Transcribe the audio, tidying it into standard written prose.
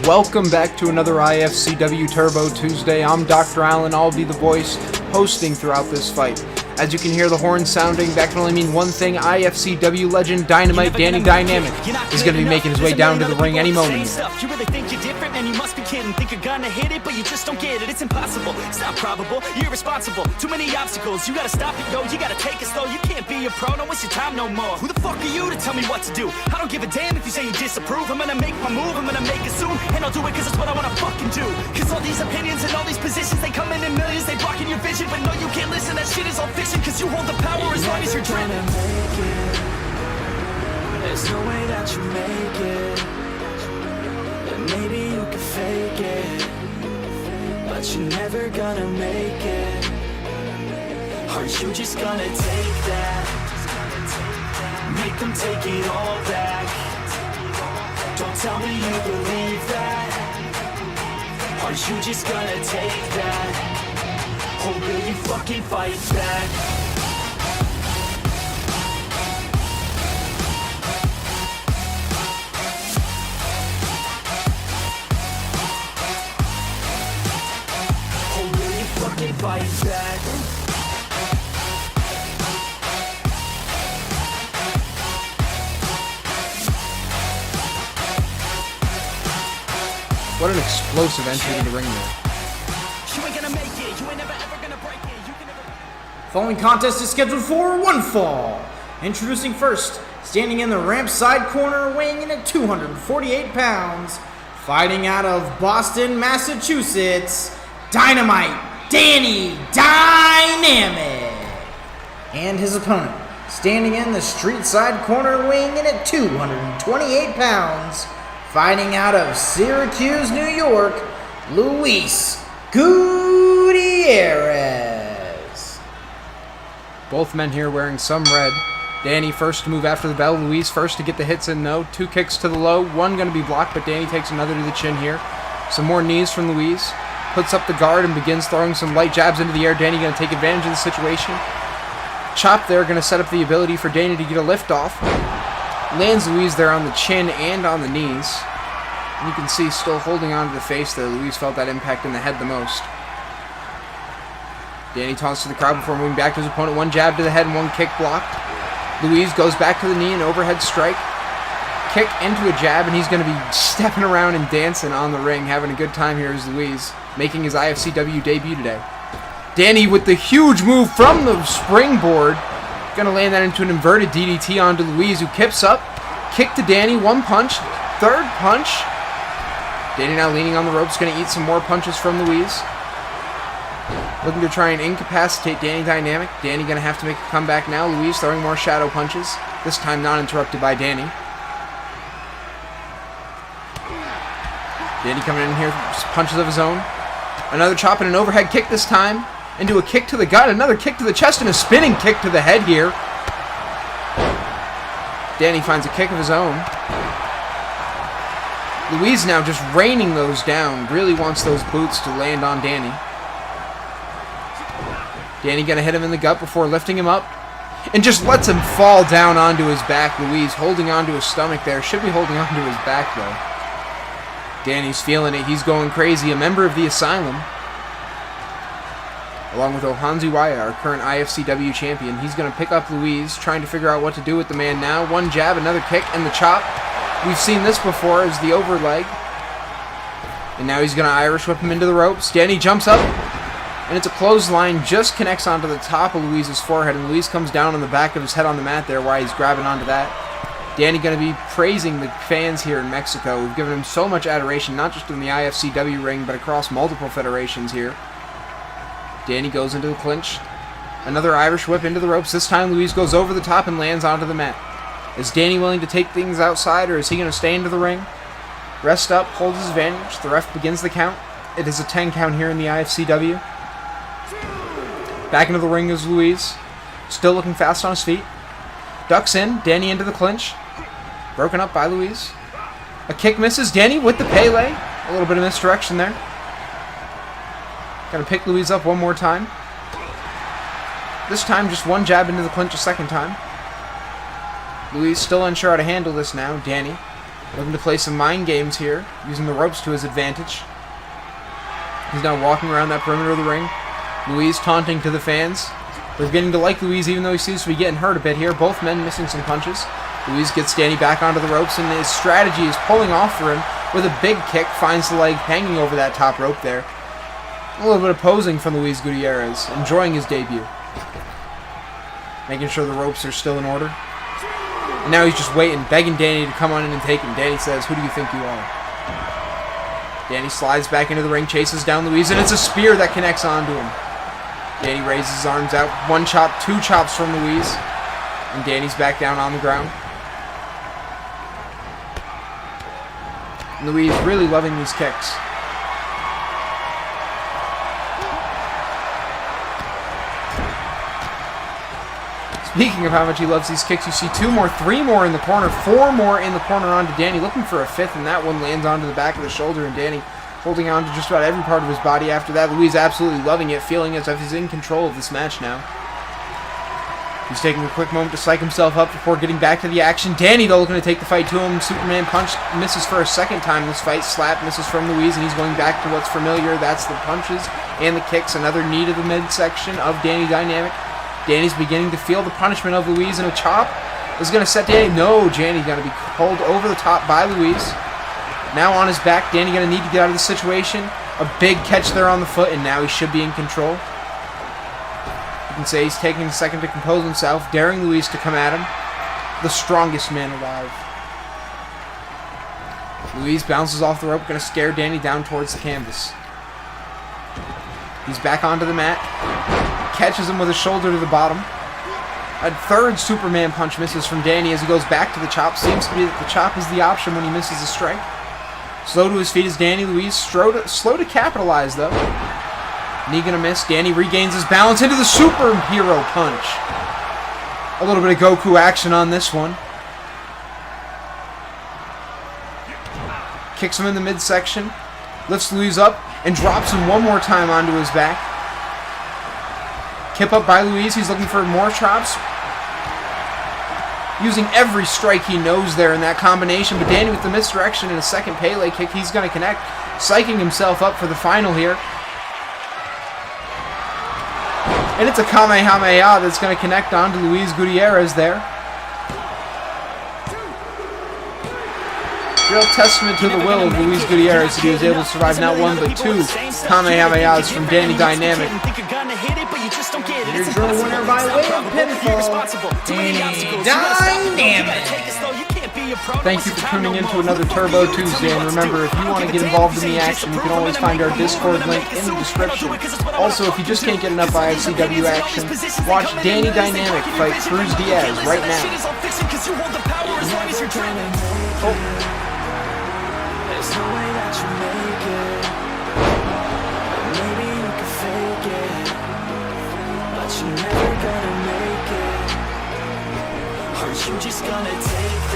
Welcome back to another IFCW Turbo Tuesday. I'm Dr. Allen. I'll be the voice hosting throughout this fight. As you can hear the horn sounding, that can only mean one thing. IFCW legend Dynamite Danny Dynamic is going to be making his way down to the ring any moment. You really think you're different, man? You must be kidding. Think you're gonna hit it, but you just don't get it. It's impossible. It's not probable. You're irresponsible. Too many obstacles. You gotta stop it, yo. You gotta take it slow. You can't be a pro. Don't waste your time no more. Who the fuck are you to tell me what to do? I don't give a damn if you say you disapprove. I'm gonna make my move. I'm gonna make it soon, and I'll do it 'cause it's what I wanna fucking do. 'Cause all these opinions and all these positions, they come in millions. They blocking your vision, but no, you can't listen. That shit is all fiction. 'Cause you hold the power as long as you're dreaming. There's no way that you make it. And maybe you can fake it, but you're never gonna make it. Aren't you just gonna take that? Make them take it all back. Don't tell me you believe that. Aren't you just gonna take that? Or will you fucking fight back? Fight back. What an explosive entry to the ring there. You ain't gonna make it. You ain't never ever gonna break it. You can never... Following contest is scheduled for one fall. Introducing first, standing in the ramp side corner, weighing in at 248 pounds, fighting out of Boston, Massachusetts, Dynamite Danny Dynamic. And his opponent, standing in the street side corner, weighing in at 228 pounds, fighting out of Syracuse, New York, Luis Gutierrez. Both men here wearing some red. Danny first to move after the bell. Luis first to get the hits in though. 2 kicks to the low. One going to be blocked, but Danny takes another to the chin here. Some more knees from Luis. Puts up the guard and begins throwing some light jabs into the air. Danny going to take advantage of the situation. Chop there, going to set up the ability for Danny to get a lift off. Lands Luis there on the chin and on the knees. And you can see still holding on to the face there. Luis felt that impact in the head the most. Danny taunts to the crowd before moving back to his opponent. 1 jab to the head and 1 kick blocked. Luis goes back to the knee and overhead strike. Kick into a jab, and he's going to be stepping around and dancing on the ring, having a good time here as Luis, making his IFCW debut today. Danny with the huge move from the springboard, going to land that into an inverted DDT onto Luis, who kips up, kick to Danny, 1 punch, 3rd punch. Danny now leaning on the ropes, going to eat some more punches from Luis. Looking to try and incapacitate Danny Dynamic. Danny going to have to make a comeback now. Luis throwing more shadow punches, this time not interrupted by Danny. Danny coming in here, punches of his own. Another chop and an overhead kick this time. Into a kick to the gut, another kick to the chest, and a spinning kick to the head here. Danny finds a kick of his own. Luis now just raining those down. Really wants those boots to land on Danny. Danny gonna hit him in the gut before lifting him up. And just lets him fall down onto his back. Luis holding onto his stomach there. Should be holding onto his back though. Danny's feeling it. He's going crazy. A member of the Asylum, along with Ohanzi Waya, our current IFCW champion. He's going to pick up Luis, trying to figure out what to do with the man now. 1 jab, another kick, and the chop. We've seen this before as the overleg. And now he's going to Irish whip him into the ropes. Danny jumps up, and it's a clothesline. Just connects onto the top of Luis's forehead, and Luis comes down on the back of his head on the mat there while he's grabbing onto that. Danny going to be praising the fans here in Mexico. We've given him so much adoration, not just in the IFCW ring, but across multiple federations here. Danny goes into the clinch. Another Irish whip into the ropes. This time Luis goes over the top and lands onto the mat. Is Danny willing to take things outside, or is he going to stay into the ring? Rest up, holds his advantage. The ref begins the count. It is a 10 count here in the IFCW. Back into the ring is Luis. Still looking fast on his feet. Ducks in. Danny into the clinch. Broken up by Luis. A kick misses. Danny with the Pele. A little bit of misdirection there. Gonna pick Luis up one more time. This time just 1 jab into the clinch a second time. Luis still unsure how to handle this now. Danny Looking to play some mind games here, using the ropes to his advantage. He's now walking around that perimeter of the ring. Luis taunting to the fans. They're beginning to like Luis, even though he seems to be getting hurt a bit here. Both men missing some punches. Luis gets Danny back onto the ropes, and his strategy is pulling off for him with a big kick. Finds the leg hanging over that top rope there. A little bit of posing from Luis Gutierrez, enjoying his debut. Making sure the ropes are still in order. And now he's just waiting, begging Danny to come on in and take him. Danny says, "Who do you think you are?" Danny slides back into the ring, chases down Luis, and it's a spear that connects onto him. Danny raises his arms out. One chop, two chops from Luis. And Danny's back down on the ground. Luis really loving these kicks. Speaking of how much he loves these kicks, you see 2 more, 3 more in the corner, 4 more in the corner onto Danny, looking for a 5th, and that one lands onto the back of the shoulder, and Danny holding on to just about every part of his body after that. Luis absolutely loving it, feeling as if he's in control of this match now. He's taking a quick moment to psych himself up before getting back to the action. Danny, though, looking to take the fight to him. Superman punch misses for a second time this fight. Slap misses from Luis, and he's going back to what's familiar. That's the punches and the kicks. Another knee to the midsection of Danny Dynamic. Danny's beginning to feel the punishment of Luis, and a chop is going to set Danny. No, Danny's going to be pulled over the top by Luis. Now on his back, Danny going to need to get out of the situation. A big catch there on the foot, and now he should be in control. You can say he's taking a second to compose himself, daring Luis to come at him. The strongest man alive. Luis bounces off the rope, going to scare Danny down towards the canvas. He's back onto the mat. Catches him with his shoulder to the bottom. A third Superman punch misses from Danny as he goes back to the chop. Seems to be that the chop is the option when he misses a strike. Slow to his feet is Danny. Luis slow to capitalize, though. Knee gonna miss. Danny regains his balance into the superhero punch. A little bit of Goku action on this one. Kicks him in the midsection. Lifts Luis up and drops him one more time onto his back. Kip up by Luis. He's looking for more chops. Using every strike he knows there in that combination. But Danny with the misdirection and a second Pele kick. He's going to connect. Psyching himself up for the final here. And it's a Kamehameha that's going to connect onto Luis Gutierrez there. Real testament to the will of Luis Gutierrez that he was able to survive not 1 but 2 Kamehamehas from Danny Dynamic. Here's your winner by way of pinfall, Danny Dynamite. Thank you for tuning in to another Turbo Tuesday, and remember, if you want to get involved in the action, you can always find our Discord link in the description. Also, if you just can't get enough IFCW action, watch Danny Dynamic fight Cruz Diaz right now. There's no way that you make it. Maybe you can fake it, but you're never gonna make it. Are you just gonna take